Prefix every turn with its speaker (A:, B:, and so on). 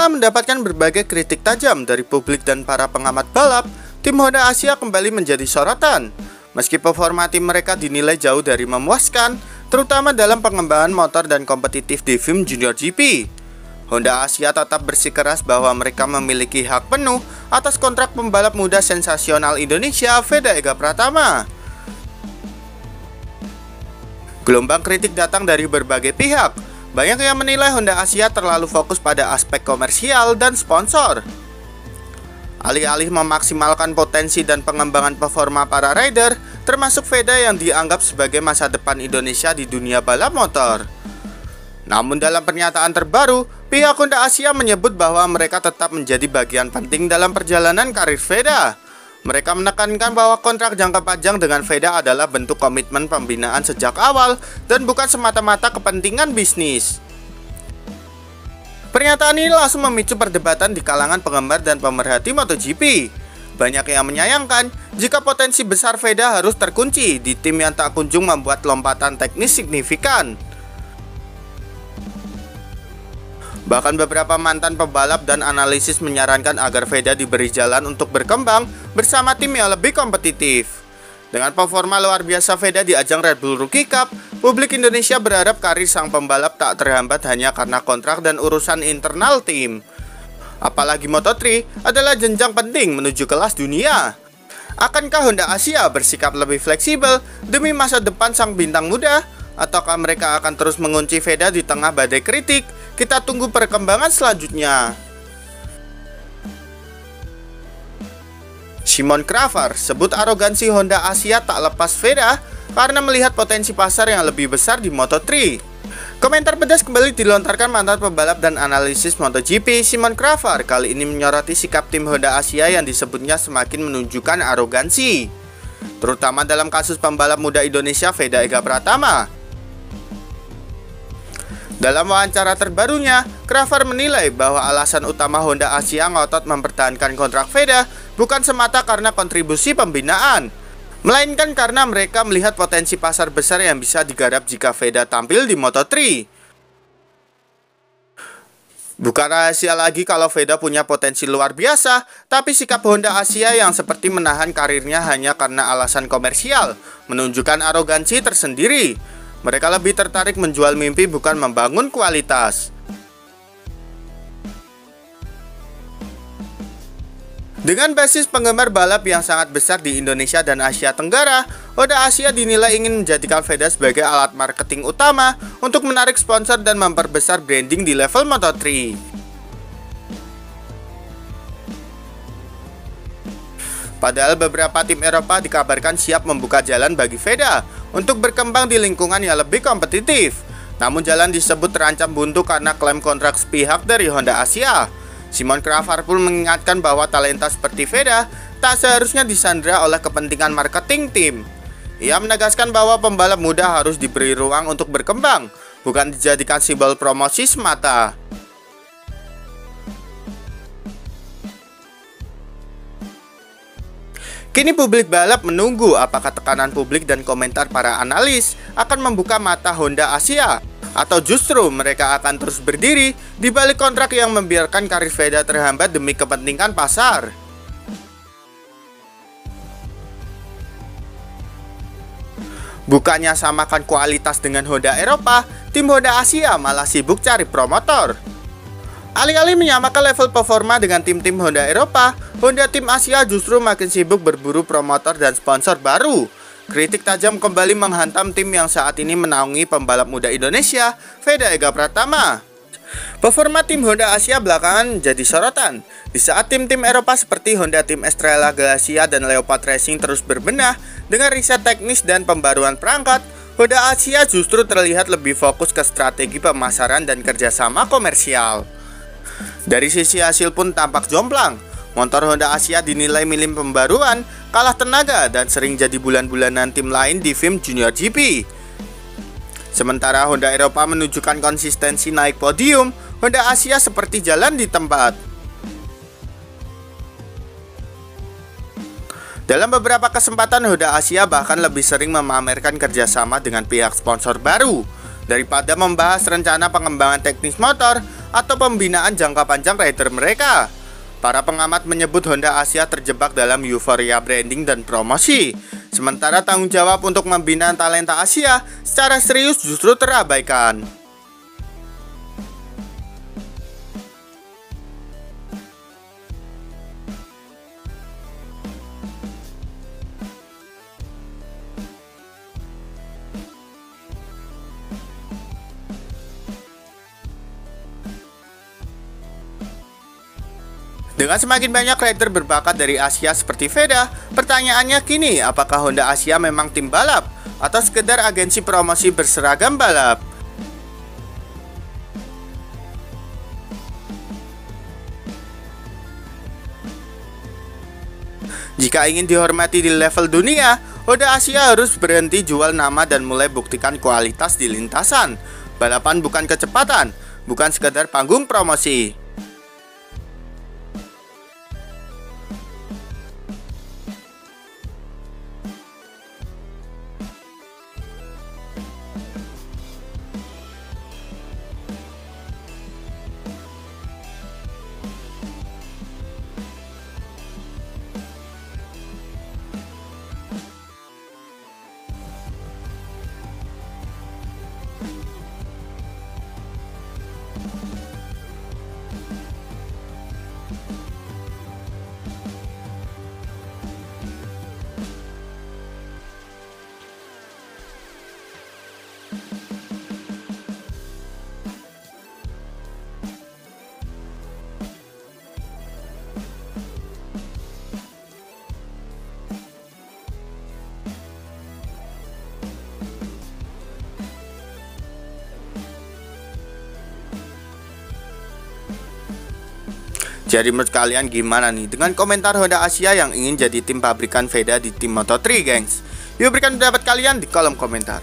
A: Setelah mendapatkan berbagai kritik tajam dari publik dan para pengamat balap, tim Honda Asia kembali menjadi sorotan. Meski performa tim mereka dinilai jauh dari memuaskan, terutama dalam pengembangan motor dan kompetitif di FIM Junior GP. Honda Asia tetap bersikeras bahwa mereka memiliki hak penuh atas kontrak pembalap muda sensasional Indonesia, Veda Ega Pratama. Gelombang kritik datang dari berbagai pihak. Banyak yang menilai Honda Asia terlalu fokus pada aspek komersial dan sponsor, alih-alih memaksimalkan potensi dan pengembangan performa para rider, termasuk Veda yang dianggap sebagai masa depan Indonesia di dunia balap motor. Namun dalam pernyataan terbaru, pihak Honda Asia menyebut bahwa mereka tetap menjadi bagian penting dalam perjalanan karir Veda. Mereka menekankan bahwa kontrak jangka panjang dengan Veda adalah bentuk komitmen pembinaan sejak awal dan bukan semata-mata kepentingan bisnis. Pernyataan ini langsung memicu perdebatan di kalangan penggemar dan pemerhati MotoGP. Banyak yang menyayangkan jika potensi besar Veda harus terkunci di tim yang tak kunjung membuat lompatan teknis signifikan. Bahkan beberapa mantan pebalap dan analisis menyarankan agar Veda diberi jalan untuk berkembang bersama tim yang lebih kompetitif. Dengan performa luar biasa Veda di ajang Red Bull Rookie Cup, publik Indonesia berharap karir sang pembalap tak terhambat hanya karena kontrak dan urusan internal tim. Apalagi Moto3 adalah jenjang penting menuju kelas dunia. Akankah Honda Asia bersikap lebih fleksibel demi masa depan sang bintang muda? Ataukah mereka akan terus mengunci Veda di tengah badai kritik? Kita tunggu perkembangan selanjutnya. Simon Cravar sebut arogansi Honda Asia tak lepas Veda karena melihat potensi pasar yang lebih besar di Moto3. Komentar pedas kembali dilontarkan mantan pebalap dan analisis MotoGP Simon Cravar, kali ini menyoroti sikap tim Honda Asia yang disebutnya semakin menunjukkan arogansi, terutama dalam kasus pembalap muda Indonesia Veda Ega Pratama. Dalam wawancara terbarunya, Cravar menilai bahwa alasan utama Honda Asia ngotot mempertahankan kontrak Veda bukan semata karena kontribusi pembinaan, melainkan karena mereka melihat potensi pasar besar yang bisa digarap jika Veda tampil di Moto3. Bukan rahasia lagi kalau Veda punya potensi luar biasa, tapi sikap Honda Asia yang seperti menahan karirnya hanya karena alasan komersial menunjukkan arogansi tersendiri. Mereka lebih tertarik menjual mimpi bukan membangun kualitas. Dengan basis penggemar balap yang sangat besar di Indonesia dan Asia Tenggara, Honda Asia dinilai ingin menjadikan Veda sebagai alat marketing utama untuk menarik sponsor dan memperbesar branding di level Moto3. Padahal beberapa tim Eropa dikabarkan siap membuka jalan bagi Veda untuk berkembang di lingkungan yang lebih kompetitif. Namun jalan disebut terancam buntu karena klaim kontrak sepihak dari Honda Asia. Simon Cravar pun mengingatkan bahwa talenta seperti Veda tak seharusnya disandra oleh kepentingan marketing tim. Ia menegaskan bahwa pembalap muda harus diberi ruang untuk berkembang, bukan dijadikan simbol promosi semata. Kini publik balap menunggu apakah tekanan publik dan komentar para analis akan membuka mata Honda Asia, atau justru mereka akan terus berdiri di balik kontrak yang membiarkan karir Veda terhambat demi kepentingan pasar. Bukannya samakan kualitas dengan Honda Eropa, tim Honda Asia malah sibuk cari promotor. Alih-alih menyamakan level performa dengan tim-tim Honda Eropa, Honda tim Asia justru makin sibuk berburu promotor dan sponsor baru. Kritik tajam kembali menghantam tim yang saat ini menaungi pembalap muda Indonesia, Veda Ega Pratama. Performa tim Honda Asia belakangan jadi sorotan. Di saat tim-tim Eropa seperti Honda tim Estrella Galicia dan Leopard Racing terus berbenah dengan riset teknis dan pembaruan perangkat, Honda Asia justru terlihat lebih fokus ke strategi pemasaran dan kerjasama komersial. Dari sisi hasil pun tampak jomplang. Motor Honda Asia dinilai minim pembaruan, kalah tenaga, dan sering jadi bulan-bulanan tim lain di FIM Junior GP. Sementara Honda Eropa menunjukkan konsistensi naik podium, Honda Asia seperti jalan di tempat. Dalam beberapa kesempatan, Honda Asia bahkan lebih sering memamerkan kerjasama dengan pihak sponsor baru. Daripada membahas rencana pengembangan teknis motor, atau pembinaan jangka panjang rider mereka. Para pengamat menyebut Honda Asia terjebak dalam euforia branding dan promosi, sementara tanggung jawab untuk membina talenta Asia secara serius justru terabaikan. Dengan semakin banyak rider berbakat dari Asia seperti Veda, pertanyaannya kini, apakah Honda Asia memang tim balap atau sekedar agensi promosi berseragam balap? Jika ingin dihormati di level dunia, Honda Asia harus berhenti jual nama dan mulai buktikan kualitas di lintasan. Balapan bukan kecepatan, bukan sekedar panggung promosi. Jadi menurut kalian gimana nih dengan komentar Honda Asia yang ingin jadi tim pabrikan Veda di tim Moto3, gengs? Yuk berikan pendapat kalian di kolom komentar.